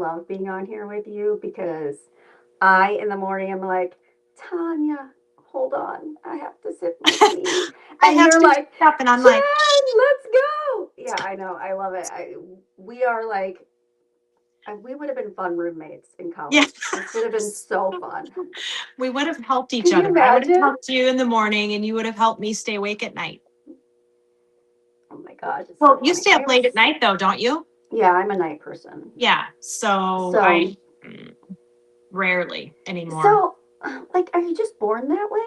love being on here with you because in the morning, I'm like, Tanya, hold on. I have to sip my tea. I And have you're to do like, stuff, and I'm like, Jen, let's go. Yeah, I know. I love it. We are like, we would have been fun roommates in yeah. college. This would have been so fun. We would have helped each Can you other. I would have imagine? helped you in the morning, and you would have helped me stay awake at night. Oh my gosh, it's Well, so you funny. stay up late at night, though, don't you? Yeah, I'm a night person. Yeah. So So, I rarely anymore. so, like, are you just born that way?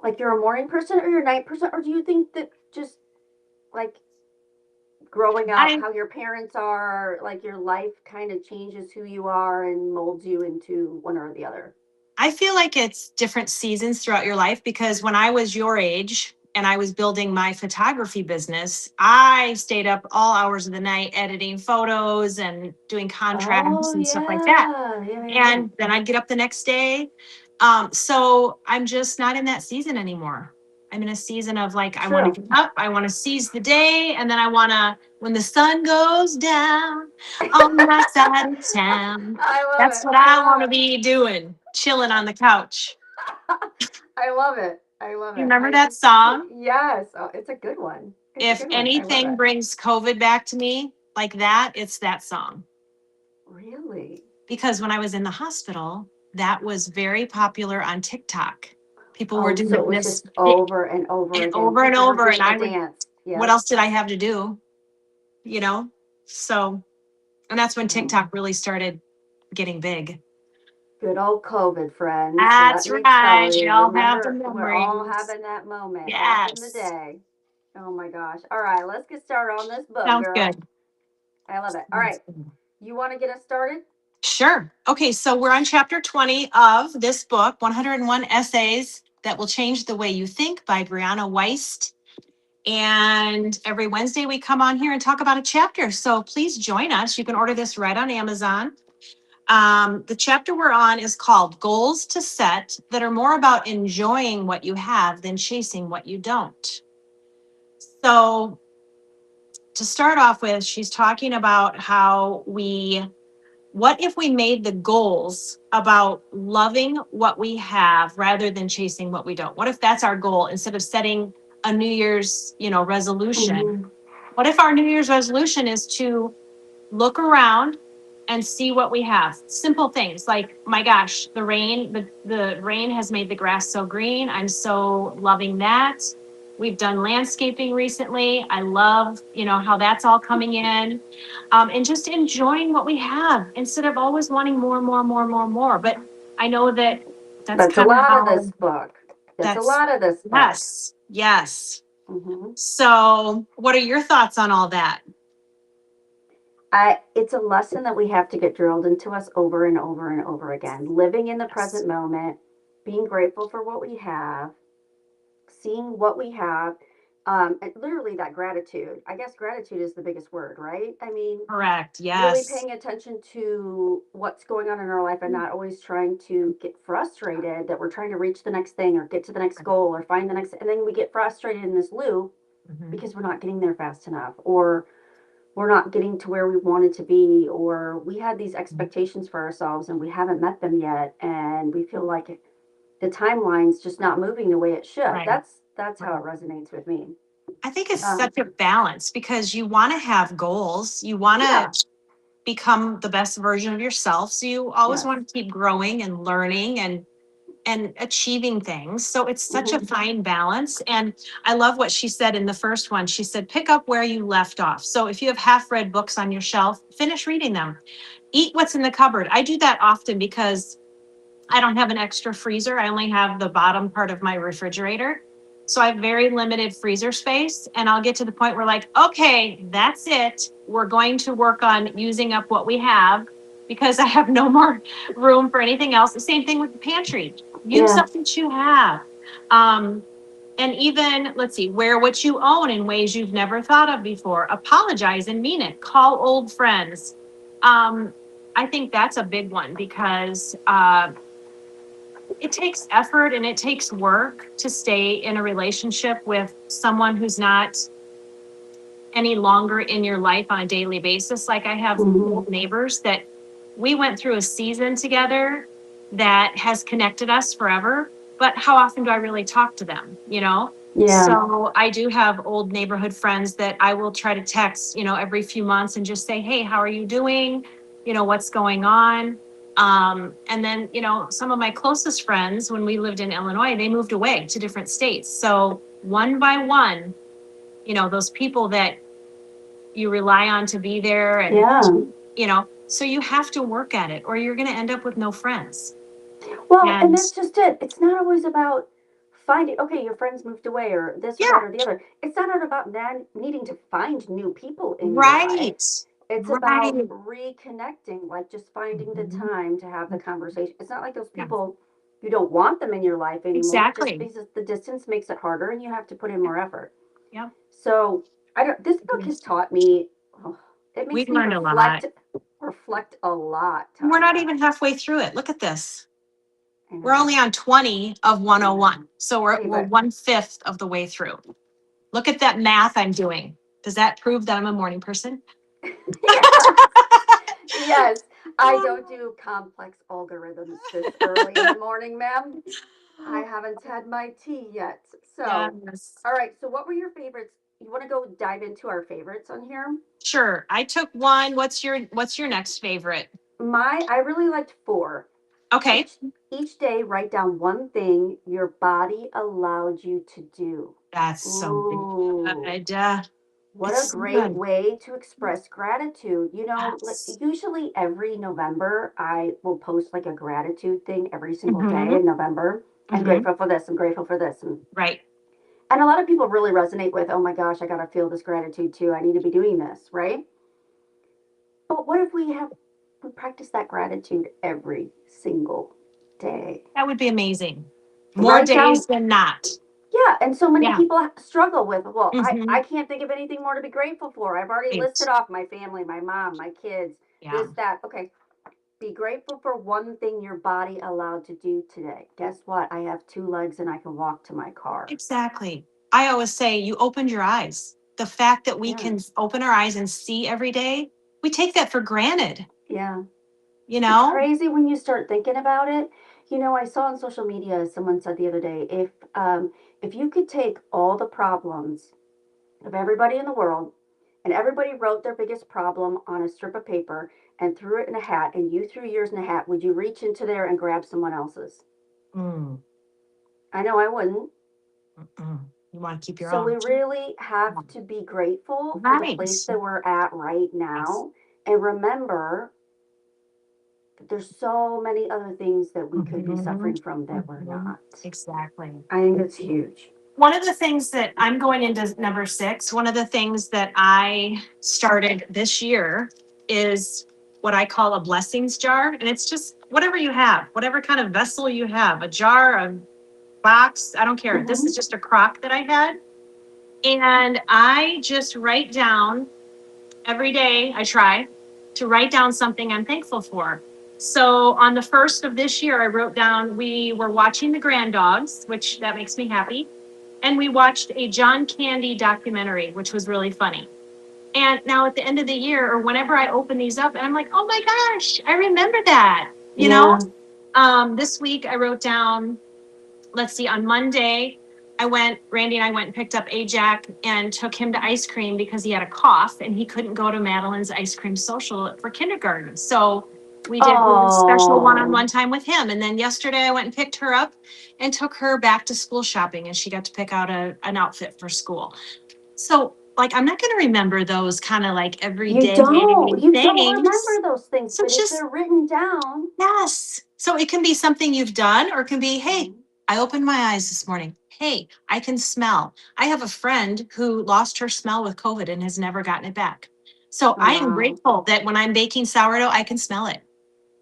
Like, you're a morning person or you're a night person? Or do you think that just, like, growing up, I how your parents are, like, your life kind of changes who you are and molds you into one or the other? I feel like it's different seasons throughout your life because when I was your age and I was building my photography business, I stayed up all hours of the night editing photos and doing Oh, contracts and stuff like that. yeah. Yeah, yeah, yeah. And then I'd get up the next day. So I'm just not in that season anymore. I'm in a season of like, I want True. to get up, I want to seize the day, and then I want to, when the sun goes down on my side of town, I love that's it. what I I want to love be doing, chilling on the couch. it. I love it. I love You it. remember that song? Yes. Oh, it's a good one. It's a If good one. I love anything it. brings COVID back to me like that, it's that song. Really? Because when I was in the hospital, that was very popular on TikTok. People were Oh, so it doing was this just over and over and again. over and People were over. And doing the I would, dance. what Yep. else did I have to do? You know? So, and that's when Oh, TikTok really started getting big. good old COVID, friends. Let That's me tell right. you. Y'all have the Remember, we're all memories. having that moment back in the Yes. day. Oh my gosh. All right, let's get started on this book, Sounds girl. good. I love it. All right. You want to get us started? Sure. Okay, so we're on chapter 20 of this book, 101 Essays That Will Change the Way You Think by Brianna Weist. And every Wednesday we come on here and talk about a chapter. So please join us. You can order this right on Amazon. The chapter we're on is called Goals to Set That Are More About Enjoying What You Have Than Chasing What You Don't. So to start off with, she's talking about how what if we made the goals about loving what we have rather than chasing what we don't? What if that's our goal instead of setting a New Year's, resolution? Mm-hmm. What if our New Year's resolution is to look around and see what we have? Simple things like, my gosh, the rain has made the grass so green. I'm so loving that. We've done landscaping recently. I love, how that's all coming in. And just enjoying what we have instead of always wanting more, more, more, more, more. But I know that that's That's a kind of lot of this how book. That's a that's, lot of this book. yes, yes. Mm-hmm. So, what are your thoughts on all that? It's a lesson that we have to get drilled into us over and over and over again. Living in the Yes. present moment, being grateful for what we have, seeing what we have, and literally that gratitude. I guess gratitude is the biggest word, right? I mean, Correct. really Yes. paying attention to what's going on in our life and not always trying to get frustrated that we're trying to reach the next thing or get to the next goal or find the next, and then we get frustrated in this loop Mhm. because we're not getting there fast enough, or we're not getting to where we wanted to be, or we had these expectations for ourselves and we haven't met them yet, and we feel like the timeline's just not moving the way it should. Right. That's how it Right. resonates with me. I think it's Um, such a balance because you want to have goals. You want yeah, to become the best version of yourself. So you always yes, want to keep growing and learning and achieving things. So it's such a hmm, fine balance. And I love what she said in the first one. She said, pick up where you left off. So if you have half read books on your shelf, finish reading them. Eat what's in the cupboard. I do that often because I don't have an extra freezer. I only have the bottom part of my refrigerator. So I have very limited freezer space. And I'll get to the point where, like, okay, that's it. We're going to work on using up what we have because I have no more room for anything else. The same thing with the pantry. Use yeah, up what you have. Um, and even, let's see, wear what you own in ways you've never thought of before. Apologize and mean it. Call old friends. Um, I think that's a big one because it takes effort and it takes work to stay in a relationship with someone who's not any longer in your life on a daily basis. Like I have hmm, old neighbors that we went through a season together that has connected us forever. But how often do I really talk to them? Yeah. So I do have old neighborhood friends that I will try to text, every few months and just say, hey, how are you doing? What's going on? And then, some of my closest friends, when we lived in Illinois, they moved away to different states. So one by one, those people that you rely on to be there and, Yeah. so you have to work at it or you're going to end up with no friends. Well, and And that's just it. It's not always about finding, okay, your friends moved away or this or that yeah, or the other. It's not about then needing to find new people in your life. right. It's about Right. reconnecting, like just finding the Mhm. time to have the conversation. It's not like those Yeah, people, you don't want them in your life anymore, just exactly. because the distance makes it harder and you have to put in more effort. Yeah. So I don't, this book has taught me, oh, it We've makes me learned a lot. reflect a lot, We're not Tonya. even halfway through it. Look at this. I We're know. only on 20 of I know. 101. So we're, Hey, we're but 1/5 of the way through. Look at that math I'm doing. Does that prove that I'm a morning person? yes, yes. I don't do complex algorithms this early in the morning, ma'am. I haven't had my tea yet. So, Yes. all right. So, what were your favorites? You want to go dive into our favorites on here? Sure. I took one. What's your next favorite? I really liked four. Okay. Each each day, write down one thing your body allowed you to do. That's so Ooh, good. what a It's so great good. way to express gratitude. Like Yes. usually every November, I will post like a gratitude thing every single day Mm-hmm. in November. I'm Mm-hmm. grateful for this. I'm grateful for this. Right. And a lot of people really resonate with, oh my gosh, I got to feel this gratitude too. I need to be doing this, right? But what if we practice that gratitude every single day? That would be amazing. More Write down, days than not. yeah. And so many Yeah. people struggle with, well, Mm-hmm. I can't think of anything more to be grateful for. I've already Right. listed off my family, my mom, my kids, Yeah. this, that. Okay. Be grateful for one thing your body allowed to do today. Guess what? I have two legs and I can walk to my car. Exactly. I always say you opened your eyes. The fact that we Yeah. can open our eyes and see every day, we take that for granted, Yeah. you It's know? crazy when you start thinking about it. I saw on social media someone said the other day, if you could take all the problems of everybody in the world and everybody wrote their biggest problem on a strip of paper and threw it in a hat and you threw yours in a hat, would you reach into there and grab someone else's? Mm, I know I wouldn't. mm-mm. You want to keep your So we own. really have to be grateful for the Right. place that we're at right Yes. now and remember that there's so many other things that we could be Mhm. suffering from that we're Mhm. not. Exactly. I think that's huge. One of the things that I'm going into number 6, one of the things that I started this year is what I call a blessings jar. And it's just whatever you have, whatever kind of vessel you have, a jar, a box, I don't care. This is Hmm. just a crock that I had. And I just write down every day, I try to write down something I'm thankful for. So on the first of this year, I wrote down we were watching the Grand Dogs, which that makes me happy. And we watched a John Candy documentary, which was really funny. And now at the end of the year, or whenever I open these up, and I'm like, oh my gosh, I remember that. You know, Yeah. this week I wrote down, let's see, on Monday, Randy and I went and picked up Ajax and took him to ice cream because he had a cough and he couldn't go to Madeline's ice cream social for kindergarten. So we did a really special Oh, one-on-one time with him. And then yesterday I went and picked her up and took her back to school shopping and she got to pick out an outfit for school. So like, I'm not going to remember those kind of like everyday you don't things. remember those things, So but if just they're written down, yes. So it can be something you've done, or it can be, hey, mhm. I opened my eyes this morning. Hey, I can smell. I have a friend who lost her smell with COVID and has never gotten it back. So Oh I am wow. grateful that when I'm baking sourdough, I can smell it.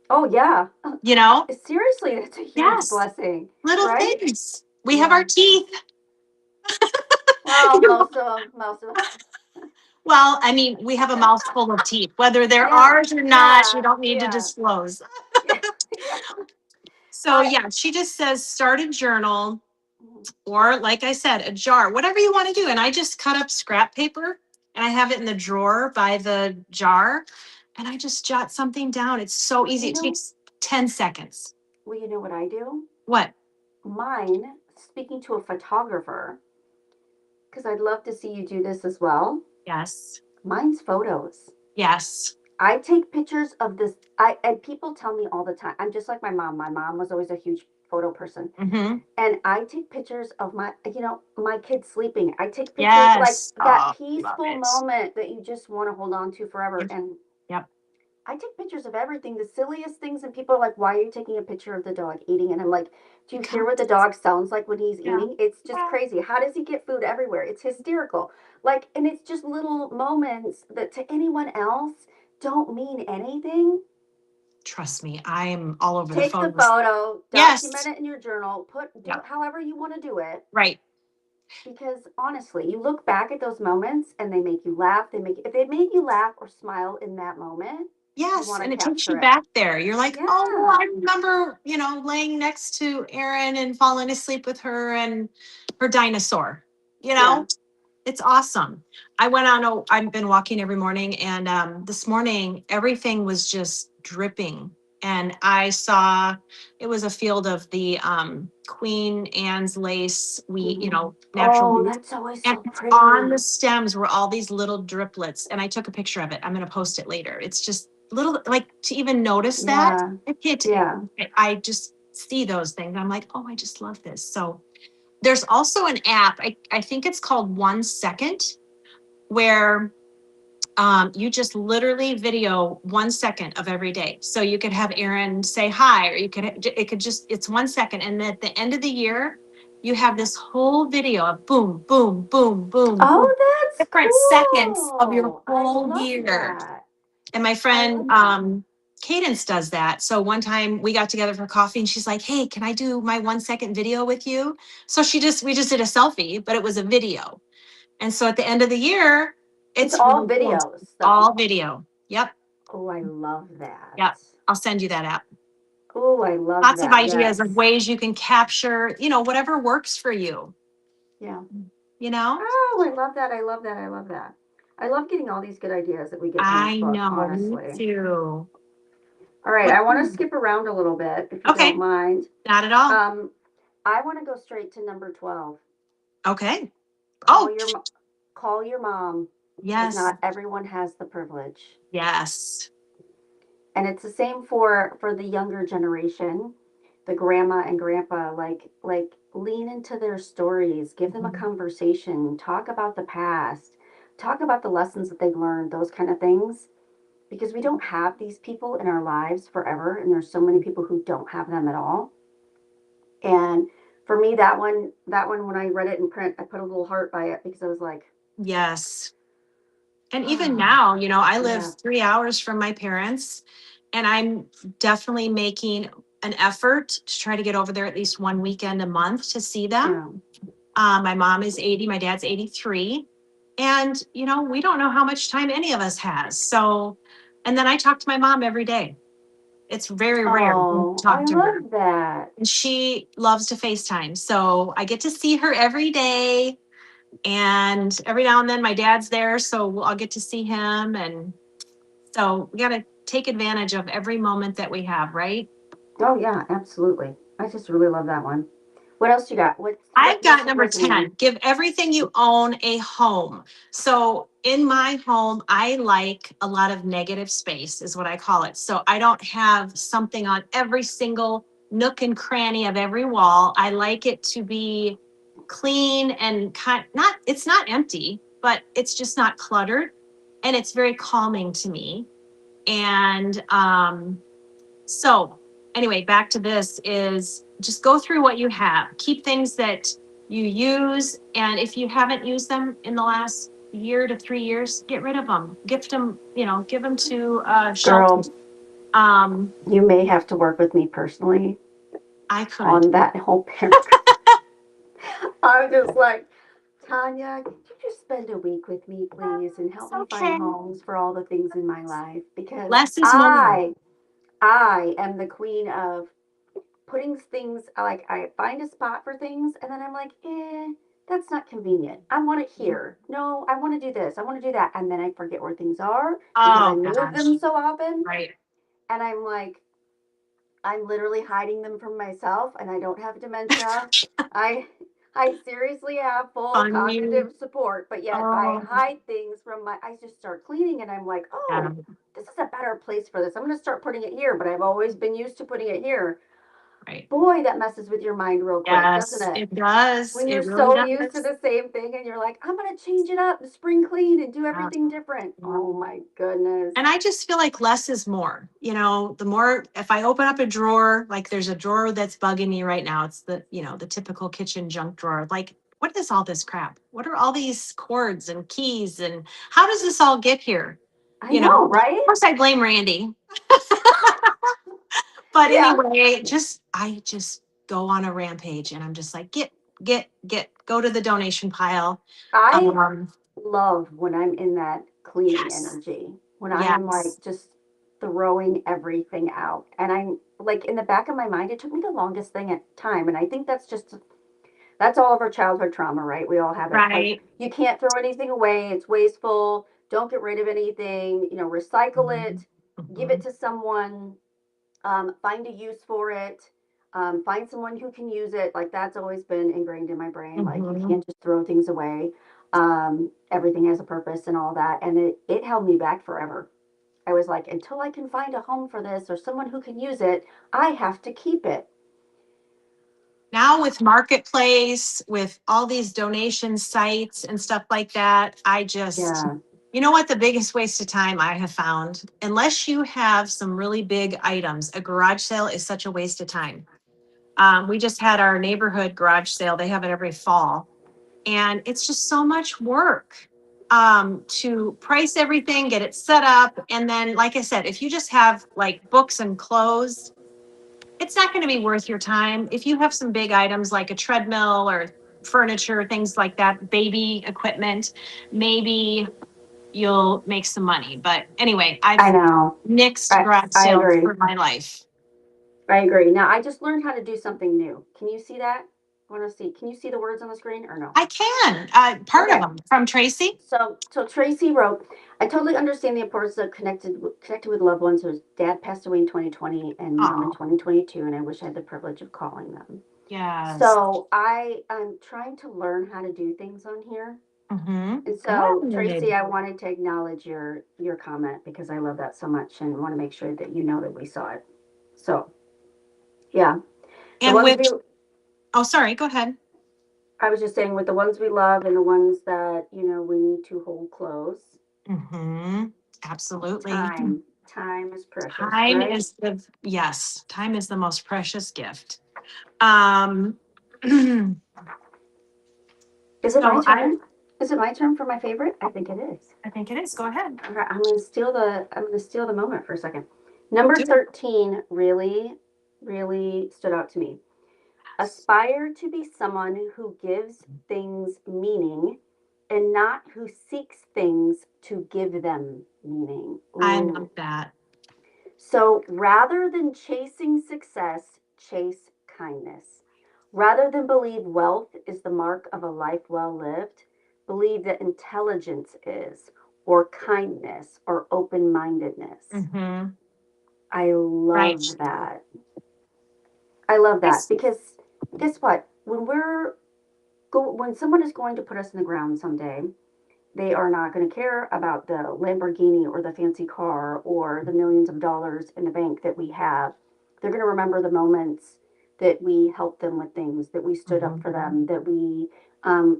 Oh yeah. You know? Seriously, that's a huge Yes. blessing, Little right? things. We have our Yeah. teeth. Well, You- most of them. well, I mean, we have a mouthful of teeth. Whether they're Yeah. ours or not, you Yeah. don't need to Yeah. disclose. Yeah. Yeah. So I yeah, she just says start a journal mhm. or like I said, a jar, whatever you want to do. And I just cut up scrap paper and I have it in the drawer by the jar. and I just jot something down. It's so Well, easy. It takes 10 seconds. well, you know what I do? What? Mine, speaking to a photographer, because I'd love to see you do this as well. Yes. Mine's photos. Yes. I take pictures of this. I and people tell me all the time. I'm just like my mom. My mom was always a huge photo person. Mm-hmm. And I take pictures of my kids sleeping. I take pictures like Yes. that Oh, love peaceful it. moment that you just want to hold on to forever. Yep. And Yep. I take pictures of everything, the silliest things, and people are like, "Why are you taking a picture of the dog eating?" And I'm like, "Do you hear Because, what the dog sounds like when he's yeah. eating? It's just Yeah. crazy. How does he get food everywhere? It's hysterical." Like, and it's just little moments that to anyone else don't mean anything. Trust me, I'm all over the Take the photos. photo, document Yes. it in your journal, do Yeah. it however you want to do it. Right. Because honestly, you look back at those moments and they make you laugh. If they made you laugh or smile in that moment, you Yes, want to and it takes you capture it. back there. You're like, oh, Yeah. I remember, laying next to Erin and falling asleep with her and her dinosaur. You Yeah. know, it's awesome. I've been walking every morning, and this morning everything was just dripping. And I saw it was a field of the Queen Anne's lace wheat, Mhm. natural Oh, wheat. that's always And so on the pretty. stems were all these little driplets. And I took a picture of it. I'm going to post it later. It's just little, like, to even notice that. Yeah. I can't, Yeah. I just see those things. I'm like, oh, I just love this. So there's also an app, I think it's called 1 Second, where you just literally video 1 second of every day. So you could have Erin say hi, or it's 1 second. And at the end of the year, you have this whole video of boom, boom, boom, boom, boom, Oh, that's different seconds of your cool. I whole love year. that. And my I friend, love that. Cadence does that. So one time we got together for coffee and she's like, hey, can I do my 1 second video with you? So we just did a selfie, but it was a video. And so at the end of the year, It's it's all really cool. videos, though. All video. Yep. Oh, I love that. Yep. I'll send you that app. Oh, I love Lots of that. ideas of Yes. ways you can capture, whatever works for you, Yeah. you know? Oh, I love that. I love that. I love that. I love getting all these good ideas that we get from this I book, know, me honestly. too. All right, What? I want to skip around a little bit, if you don't Okay. mind. Not at all. Um, I want to go straight to number 12. Okay. Call Oh, your call your mom, because yes. not everyone has the privilege. Yes. And it's the same for the younger generation, the grandma and grandpa, like lean into their stories, give them a Mhm. conversation, talk about the past, talk about the lessons that they've learned, those kind of things. Because we don't have these people in our lives forever, and there's so many people who don't have them at all. And for me, that one, when I read it in print, I put a little heart by it because I was like, Yes. And even ah, now, I live yeah, 3 hours from my parents, and I'm definitely making an effort to try to get over there at least one weekend a month to see them. yeah. My mom is 80, my dad's 83. And, we don't know how much time any of us has. So, and then I talk to my mom every day. It's very rare to Oh, I talk to her. love that. And she loves to FaceTime. So I get to see her every day. And every now and then my dad's there. So I'll get to see him. And so we got to take advantage of every moment that we have, right? Oh yeah, absolutely. I just really love that one. What else you got? I've What's got it number resonating? 10, give everything you own a home. So in my home, I like a lot of negative space, is what I call it. So I don't have something on every single nook and cranny of every wall. I like it to be clean and it's not empty, but it's just not cluttered. And it's very calming to me. And so anyway, back to this is just go through what you have. Keep things that you use. And if you haven't used them in the last year to 3 years, get rid of them. Gift them, give them to shelter. Girl, Um, you may have to work with me personally I could. on that whole paragraph. I'm just like, Tonya, could you just spend a week with me, please, and It's help me find okay. homes for all the things in my life? Because Less is more. I am the queen of putting things, like I find a spot for things and then I'm like, That's not convenient. I want it here. No, I want to do this. I want to do that. And then I forget where things are because I Oh move gosh. them so often. Right. And I'm like, I'm literally hiding them from myself, and I don't have dementia. I I seriously have full Funny. cognitive support, but yet I Oh, hide things from my I just start cleaning and I'm like, yeah. "Oh, this is a better place for this. I'm going to start putting it here, but I've always been used to putting it here." Right. Boy, that messes with your mind real quick, doesn't Yes, it? it does. When you're It really so used to does. the same thing and you're like, "I'm going to change it up, spring clean and do Yeah. everything different." Yeah. Oh my goodness. And I just feel like less is more. You know, the more, if I open up a drawer, like there's a drawer that's bugging me right now. It's the, the typical kitchen junk drawer. Like, what is all this crap? What are all these cords and keys? And how does this all get here? I You know, know, of right? course I blame Randy. But Yeah. anyway, I just go on a rampage and I'm just like, go to the donation pile. I Um, love when I'm in that cleaning yes, energy, when I am yes. like just throwing everything out. And I'm like in the back of my mind, it took me the longest thing at time. And I think that's all of our childhood trauma, right? We all have it. Like Right. you can't throw anything away, it's wasteful. Don't get rid of anything, recycle Mhm. it, give it Mhm. to someone, find a use for it, find someone who can use it. Like that's always been ingrained in my brain. Like you Mhm. can't just throw things away. Everything has a purpose and all that. And it held me back forever. I was like, until I can find a home for this or someone who can use it, I have to keep it. Now with Marketplace, with all these donation sites and stuff like that, Yeah, you know what, the biggest waste of time I have found, unless you have some really big items, a garage sale is such a waste of time. We just had our neighborhood garage sale. They have it every fall. And it's just so much work to price everything, get it set up. And then, like I said, if you just have like books and clothes, it's not going to be worth your time. If you have some big items like a treadmill or furniture, things like that, baby equipment, maybe you'll make some money. But anyway, I I've know. nixed I, garage I sales agree. for my life. I agree. Now I just learned how to do something new. Can you see that? Want to see? Can you see the words on the screen or no? I can. Part of Okay. them from Tracy. So Tracy wrote, I totally understand the importance of connected with loved ones whose dad passed away in 2020 and mom in Oh, 2022, and I wish I had the privilege of calling them. yes. So I am trying to learn how to do things on here. Mm-hmm. And so Tracy, Good. I wanted to acknowledge your comment because I love that so much and want to make sure that you know that we saw it. So yeah, the And ones with, we oh, sorry, go ahead. I was just saying with the ones we love and the ones that we need to hold close. Mm-hmm. Absolutely. Time is precious, right? Time is the most precious gift. Um, so Is it my I, turn? Is it my turn for my favorite? I think it is. I think it is. Go ahead. All right, I'm gonna steal the moment for a second. Number Do it. 13 really, really stood out to me. Aspire to be someone who gives things meaning and not who seeks things to give them meaning. I love Ooh. that. So rather than chasing success, chase kindness. Rather than believe wealth is the mark of a life well lived, believe that intelligence is, or kindness, or open mindedness. Mm-hmm. I Right. love that. I love that Yes. because guess what? When someone is going to put us in the ground someday, they are not going to care about the Lamborghini or the fancy car or the millions of dollars in the bank that we have. They're going to remember the moments that we helped them with things, that we stood up Mm-hmm. for them, that we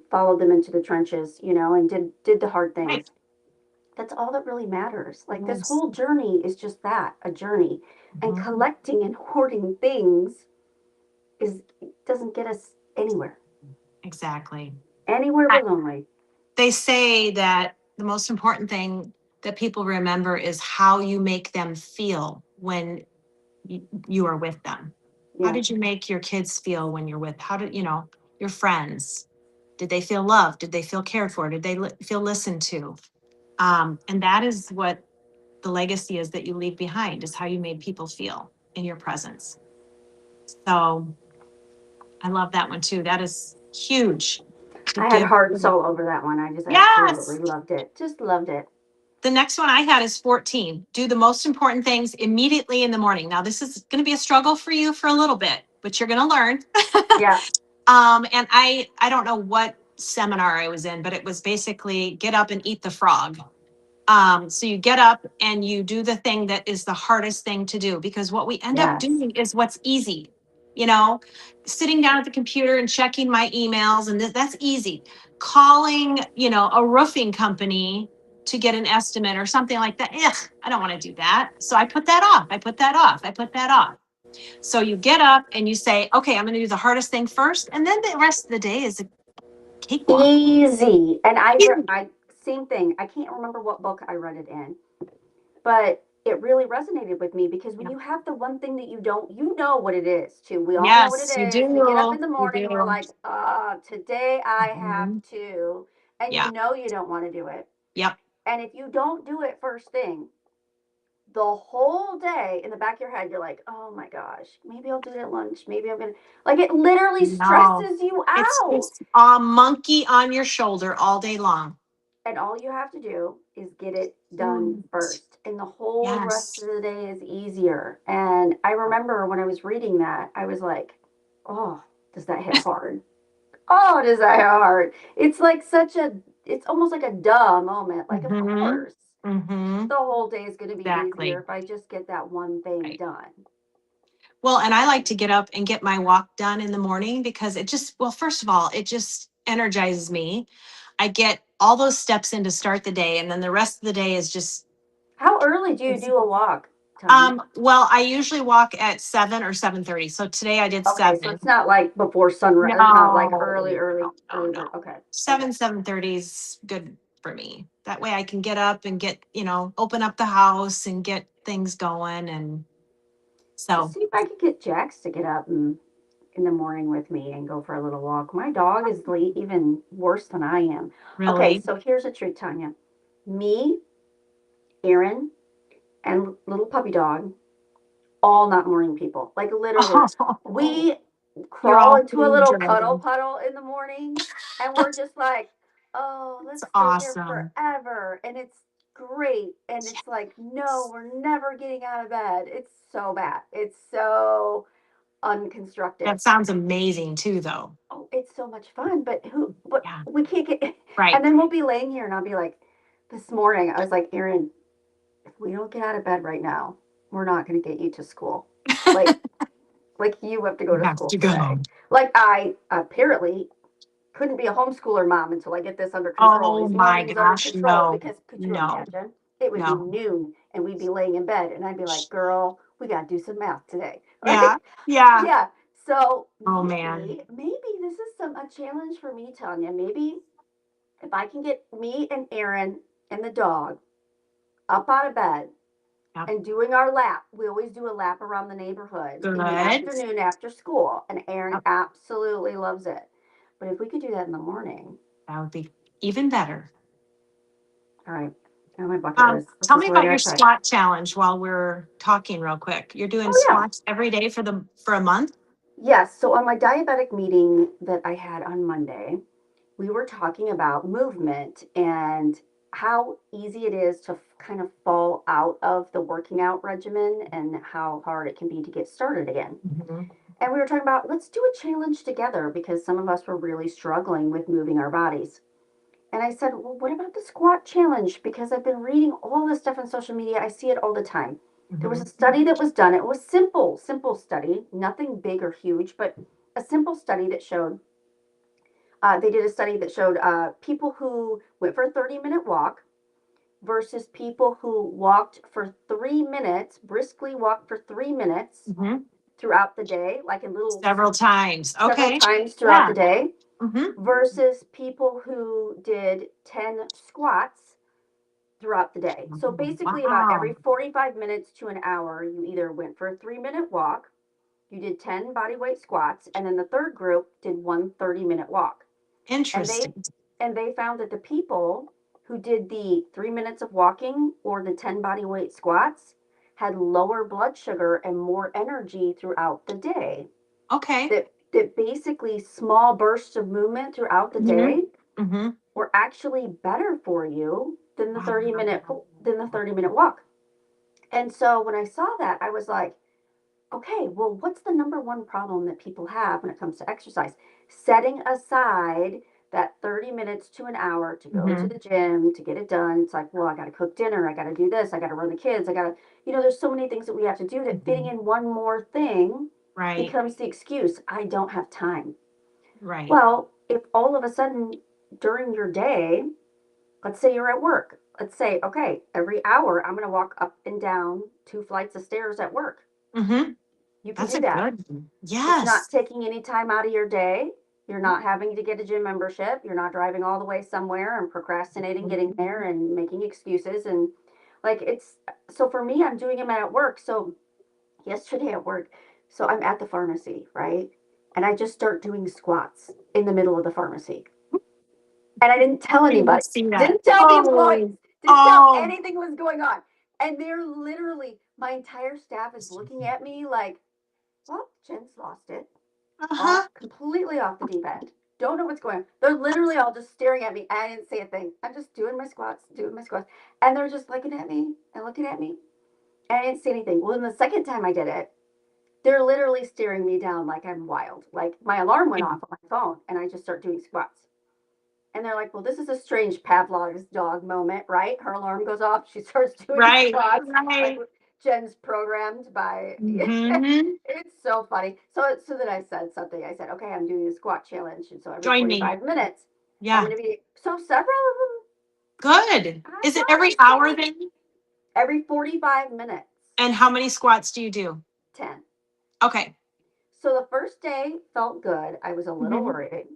followed them into the trenches, and did the hard Right. things. That's all that really matters. Like this Yes. whole journey is just that, a journey. And Mhm. collecting and hoarding things is doesn't get us anywhere. Exactly. Anywhere I- but lonely. They say that the most important thing that people remember is how you make them feel when you are with them. How Yeah. did you make your kids feel when you're with, your friends? Did they feel loved? Did they feel cared for? Did they feel listened to? And that is what the legacy is that you leave behind, is how you made people feel in your presence. So I love that one too. That is huge. to I had give. heart soul over that one. I just absolutely Yes. loved it. Just loved it. The next one I had is 14. Do the most important things immediately in the morning. Now, this is going to be a struggle for you for a little bit, but you're going to learn. Yeah. And I don't know what seminar I was in, but it was basically get up and eat the frog. So you get up and you do the thing that is the hardest thing to do, because what we end up Yes. doing is what's easy, you know, sitting down at the computer and checking my emails, and that's easy. Calling, a roofing company to get an estimate or something like that. Ugh, I don't want to do that. So I put that off. I put that off. I put that off. So you get up and you say, okay, I'm going to do the hardest thing first. And then the rest of the day is a cakewalk. Easy. And Easy. I same thing. I can't remember what book I read it in, but it really resonated with me because when Yep. you have the one thing that you don't, you know what it is too. We all know what it Yes, you is. We get up do. in the You morning and we're do. like, today I have Mhm. to. And you Yeah. know you don't want to do it. Yep. And if you don't do it first thing, the whole day in the back of your head, you're like, oh my gosh, maybe I'll do it at lunch. Maybe I'm going to, like, it literally No. stresses you It's out. just a monkey on your shoulder all day long. And all you have to do is get it done Mm. first. And the whole rest Yes. of the day is easier. And I remember when I was reading that, I was like, oh, does that hit hard? Oh, does that hit hard? It's like it's almost like a duh moment. Like, of Mm-hmm. course, Mm-hmm. the whole day is going to be easier Exactly. if I just get that one thing Right. done. Well, and I like to get up and get my walk done in the morning because well, first of all, it just energizes me. I get all those steps in to start the day, and then the rest of the day is just. How early do you It's do a walk, Tanya? Well, I usually walk at 7 or 7:30. So today I did Okay, so 7. it's not like before sunrise. It's not like No, no, no, early bird. no. Okay, okay. 7:30 is good for me. That way I can get up and open up the house and get things going. And Just so, see if I could get Jax to get up in the morning with me and go for a little walk. My dog is even worse than I am. Okay, really. so here's a treat, Tanya. Me, Aaron, and little puppy dog, all not morning people. Like literally, Oh, we you're crawl all into a food little cuddle driven. puddle in the morning and we're just like, oh, It's let's stay here awesome. forever. And it's great. And it's like, no, Yes. we're never getting out of bed. It's so bad. It's so unconstructive. That sounds amazing too, though. Oh, it's so much fun, but Yeah. we can't get, Right. and then we'll be laying here and I'll be like, this morning, I was like, Aaron, if we don't get out of bed right now, we're not going to get you to school. Like, like you have to go You to have school to today. go. Like I apparently couldn't be a homeschooler mom until I get this under control, Oh these my mornings under gosh, control. no. Because could you No. imagine? It would be No. noon and we'd be laying in bed and I'd be like, girl, we got to do some math today. Yeah. Right? Yeah. Yeah. So Oh man. maybe this is a challenge for me, Tanya. Maybe if I can get me and Aaron and the dog up out of bed Yep. and doing our lap. We always do a lap around the neighborhood in the Good. afternoon after school, and Aaron Yep. absolutely loves it. But if we could do that in the morning, That would be even better. all right, on my bucket list. This Tell is me what I about your gotta try. squat challenge while we're talking real quick. You're doing Oh yeah, squats every day for a month? yes. So on my diabetic meeting that I had on Monday, we were talking about movement and how easy it is to kind of fall out of the working out regimen and how hard it can be to get started again. Mhm. And we were talking about let's do a challenge together because some of us were really struggling with moving our bodies. And I said, well, what about the squat challenge? Because I've been reading all this stuff on social media. I see it all the time. There was a Mhm. study that was done. It was simple study, nothing big or huge, but a simple study that showed they did a study that showed people who went for a 30-minute walk versus people who walked for 3 minutes, briskly walked for 3 minutes Mhm. throughout the day, like in Several times. several Okay. times throughout Yeah. the day, Mhm. versus people who did 10 squats throughout the day. So basically, about every Wow. 45 minutes to an hour, you either went for a 3 minute walk, you did 10 body weight squats, and then the third group did one 30-minute walk. And Interesting. they found that the people who did the 3 minutes of walking or the 10 body weight squats had lower blood sugar and more energy throughout the day Okay. that basically small bursts of movement throughout the Mm-hmm. day Mm-hmm. were actually better for you than the Wow. 30-minute walk. And so when I saw that, I was like, okay, well, what's the number one problem that people have when it comes to exercise? Setting aside that 30 minutes to an hour to go to Mm-hmm. the gym to get it done. It's like, well, I got to cook dinner. I got to do this. I got to run the kids. I got to, there's so many things that we have to do that fitting Mm-hmm. in one more thing Right. becomes the excuse. I don't have time. Right. Well, if all of a sudden during your day, let's say you're at work, let's say, okay, every hour I'm going to walk up and down 2 flights of stairs at work. Mm-hmm. You can That's do a that. good one. It's not Yes. taking any time out of your day. You're not having to get a gym membership. You're not driving all the way somewhere and procrastinating getting there and making excuses. And like it's so for me, I'm doing them at work. So yesterday at work, so I'm at the pharmacy, right? And I just start doing squats in the middle of the pharmacy. And I didn't tell I didn't anybody, see that. didn't tell the employees, Oh. didn't tell Oh. anything was going on. And they're literally, my entire staff is looking at me like, well, Jen's lost it. Off, Uh-huh. completely off the deep end. Don't know what's going on. They're literally all just staring at me. I didn't say a thing. I'm just doing my squats, doing my squats. And they're just looking at me and looking at me. And I didn't say anything. Well, then the second time I did it, they're literally staring me down like I'm wild. Like my alarm went off on my phone and I just start doing squats. And they're like, well, this is a strange Pavlov's dog moment, right? Her alarm goes off. She starts doing Right. squats. Like Right. Jen's programmed by. Mm-hmm. It's so funny. So then I said something. I said, okay, I'm doing a squat challenge. And so every Join me. 45 minutes, I'm Yeah. going to be. So several of Good. them, I Is it know, every it's hour funny. then? Every 45 minutes, And how many squats do you do? 10. Okay. So the first day felt good. I was a little Mm-hmm. worried.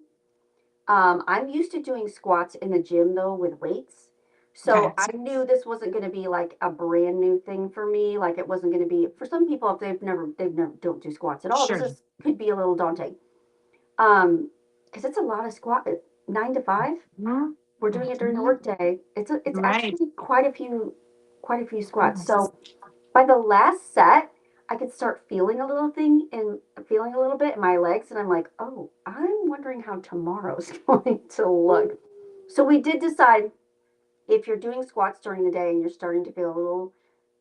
I'm used to doing squats in the gym though with weights. Okay. So I knew this wasn't going to be like a brand new thing for me. Like it wasn't going to be for some people if they've never don't do squats at all. This Sure. is could be a little daunting. Because it's a lot of squat. 9 to 5. We're doing it during the Mm-hmm. workday. It's Right. actually quite a few squats. Yes. So by the last set, I could start feeling a little thing and feeling a little bit in my legs, and I'm like, oh, I'm wondering how tomorrow's going to look. So we did decide if you're doing squats during the day and you're starting to feel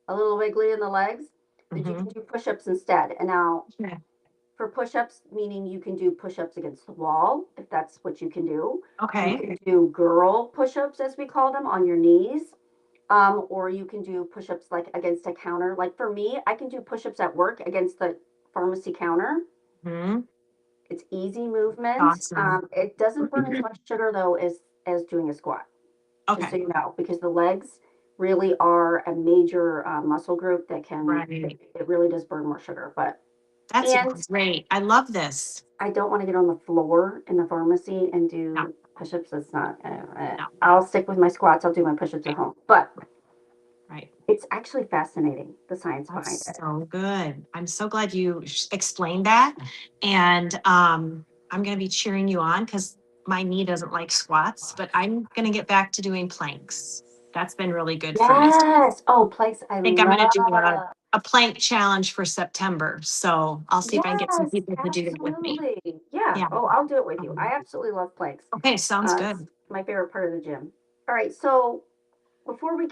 a little wiggly in the legs, that you can Mm-hmm. do push-ups instead. And now Yeah. for push-ups, meaning you can do push-ups against the wall if that's what you can do. You Okay. can do girl push-ups as we call them on your knees. Or you can do push-ups like against a counter. Like for me, I can do push-ups at work against the pharmacy counter. Mm-hmm. It's easy movement. Awesome. It doesn't burn as much sugar though as doing a squat. Just so Okay. you know, because the legs really are a major muscle group that can Right. it really does burn more sugar. But That's and great. I love this. I don't want to get on the floor in the pharmacy and No, do push-ups. That's not. no. I'll stick with my squats. I'll do my push-ups at Right. home. But Right. it's actually fascinating the science behind That's it. so good. I'm so glad you explained that. And I'm going to be cheering you on because my knee doesn't like squats, but I'm going to get back to doing planks. That's been really good for me. Yes. Oh, place I Think I'm going to do love. a plank challenge for September. So I'll see if I can get some Yes, people to do that with me. absolutely. Yeah. Yeah. Oh, I'll do it with you. I Um, absolutely love planks. okay. Sounds It's good. my favorite part of the gym. All right. So before we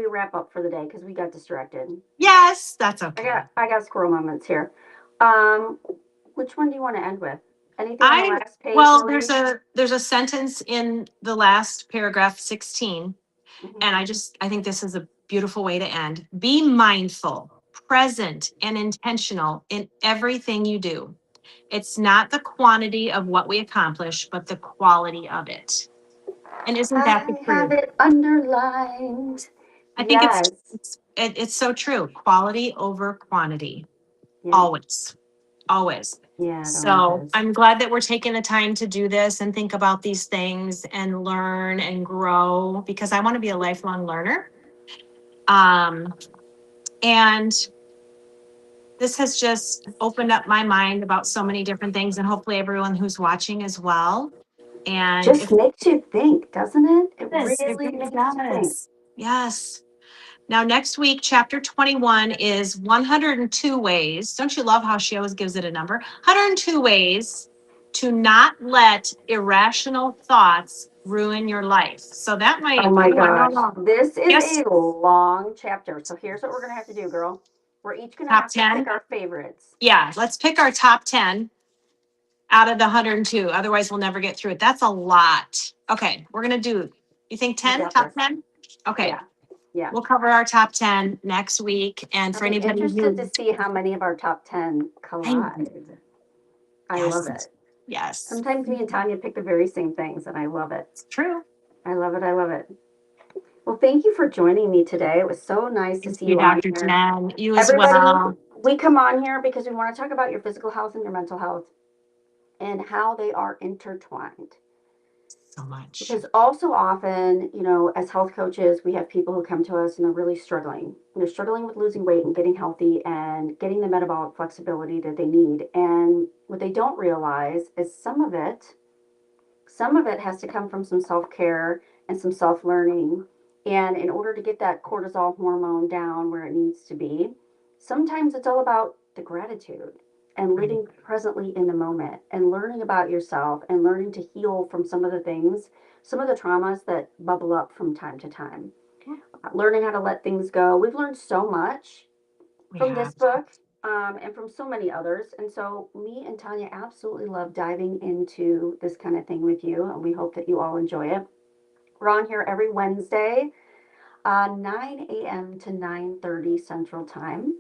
wrap up for the day because we got distracted. Yes, that's I okay. got I got squirrel moments here. Um, which one do you want to end with? Anything on the I, last page, well, Marie? there's a sentence in the last paragraph 16. Mhm. And I think this is a beautiful way to end. Be mindful, present, and intentional in everything you do. It's not the quantity of what we accomplish, but the quality of it. And isn't that the I have truth? it underlined. I think Yes. it's so true. Quality over quantity. Yeah. Always, always. Yeah, it always So is. I'm glad that we're taking the time to do this and think about these things and learn and grow because I want to be a lifelong learner. Um, and this has just opened up my mind about so many different things and hopefully everyone who's watching as well. And Just if makes you think, doesn't it? It this, it really really makes you think. does. Yes. Now, next week, chapter 21 is 102 ways. Don't you love how she always gives it a number? 102 ways to not let irrational thoughts ruin your life. So that might, Oh my ooh, I don't gosh. know. This is Yes, a long chapter. So here's what we're going to have to do, girl. We're each going to top have to 10. pick our favorites. Yeah, let's pick our top 10 out of the 102. Otherwise, we'll never get through it. That's a lot. Okay, we're going to do, you think You 10? got Top this. 10? Okay. Yeah. Yeah. We'll cover our top 10 next week. And for I'll be anybody interested to who, see how many of our top 10 collide. I love yes, it. yes, Sometimes me and Tanya pick the very same things, and I love it. it's true. I love it. I love it. Well, thank you for joining me today. It was so nice to Thank see you, you on Dr. here. Jen. You as Everybody, well. we come on here because we want to talk about your physical health and your mental health and how they are intertwined. So much. Because also often, as health coaches, we have people who come to us and they're really struggling. They're struggling with losing weight and getting healthy and getting the metabolic flexibility that they need. And what they don't realize is some of it has to come from some self-care and some self-learning. And in order to get that cortisol hormone down where it needs to be, sometimes it's all about the gratitude and living presently in the moment and learning about yourself and learning to heal from some of the things, some of the traumas that bubble up from time to time. Learning how to let things go. We've learned so much We from have. this book, and from so many others. And so, me and Tanya absolutely love diving into this kind of thing with you, and we hope that you all enjoy it. We're on here every Wednesday, 9 a.m. to 9:30 Central Time.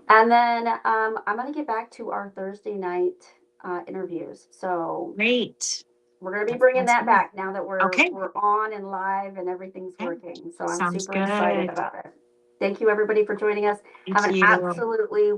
And then I'm going to get back to our Thursday night interviews. So Great. we're going to be That bringing sounds that good. back now that we're Okay. we're on and live and everything's Okay. working. So I'm Sounds super excited good. about it. Thank you everybody for joining us. Have Thank an you. absolutely